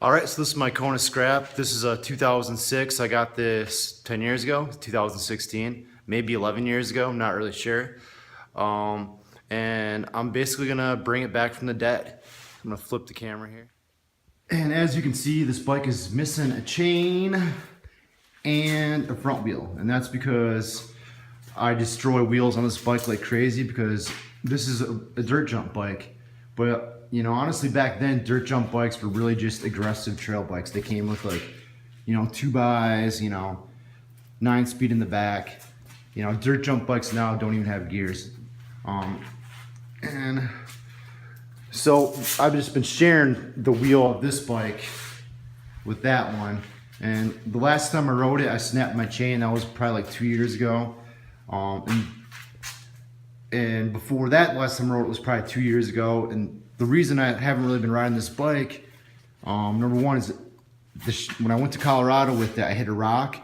All right, so this is my Kona scrap. This is a 2006. I got this 10 years ago, 2016, maybe 11 years ago, I'm not really sure. And I'm basically gonna bring it back from the dead. I'm gonna flip the camera here. And as you can see, this bike is missing a chain and a front wheel. And that's because I destroy wheels on this bike like crazy because this is a dirt jump bike. But you know, honestly, back then, dirt jump bikes were really just aggressive trail bikes. They came with like, you know, 2x, you know, 9-speed in the back. You know, dirt jump bikes now don't even have gears. And so I've just been sharing the wheel of this bike with that one. And the last time I rode it, I snapped my chain. That was probably like 2 years ago. And before that, last time I rode it was probably 2 years ago. And the reason I haven't really been riding this bike, number one is when I went to Colorado with it, I hit a rock,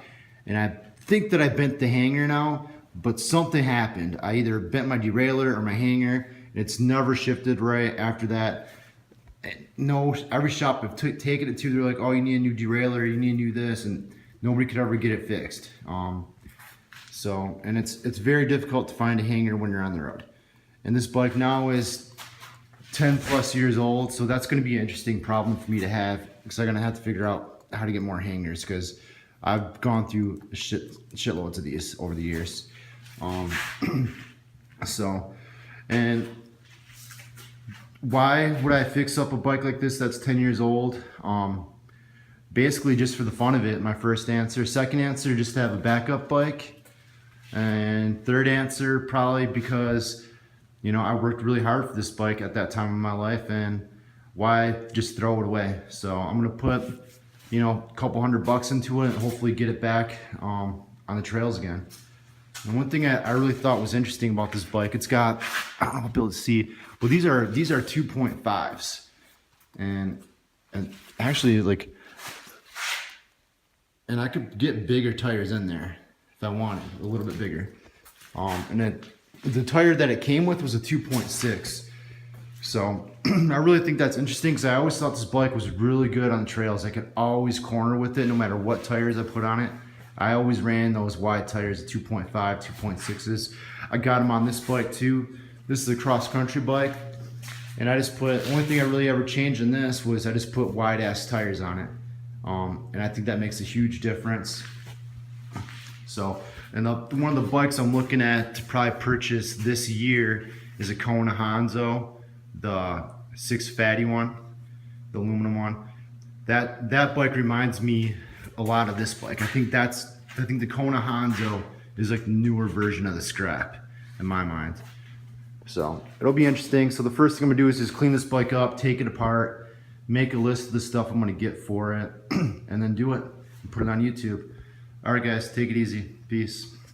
and I think that I bent the hanger now, but something happened. I either bent my derailleur or my hanger, and it's never shifted right after that. No, every shop I've taken it to, they're like, oh, you need a new derailleur, you need a new this, and nobody could ever get it fixed. And it's very difficult to find a hanger when you're on the road. And this bike now is 10 plus years old, so that's going to be an interesting problem for me to have because I'm going to have to figure out how to get more hangers because I've gone through shitloads of these over the years. And why would I fix up a bike like this that's 10 years old? Basically just for the fun of it, my first answer. Second answer, just to have a backup bike. And third answer, probably because, you know, I worked really hard for this bike at that time in my life, and why just throw it away? So I'm gonna put, you know, a couple $100 into it and hopefully get it back on the trails again. And one thing I really thought was interesting about this bike, it's got, I don't know if I'll be able to see, but these are 2.5s, and actually like, and I could get bigger tires in there if I wanted, a little bit bigger. And then the tire that it came with was a 2.6. So I really think that's interesting because I always thought this bike was really good on the trails. I could always corner with it no matter what tires I put on it. I always ran those wide tires, 2.5, 2.6s. I got them on this bike too. This is a cross-country bike. And I just put, the only thing I really ever changed in this was I just put wide-ass tires on it. And I think that makes a huge difference. So, and one of the bikes I'm looking at to probably purchase this year is a Kona Hanzo, the 6 fatty one, the aluminum one. That bike reminds me a lot of this bike. I think the Kona Hanzo is like the newer version of the scrap in my mind. So it'll be interesting. So the first thing I'm gonna do is just clean this bike up, take it apart, make a list of the stuff I'm gonna get for it, and then do it and put it on YouTube. All right, guys, take it easy. Peace.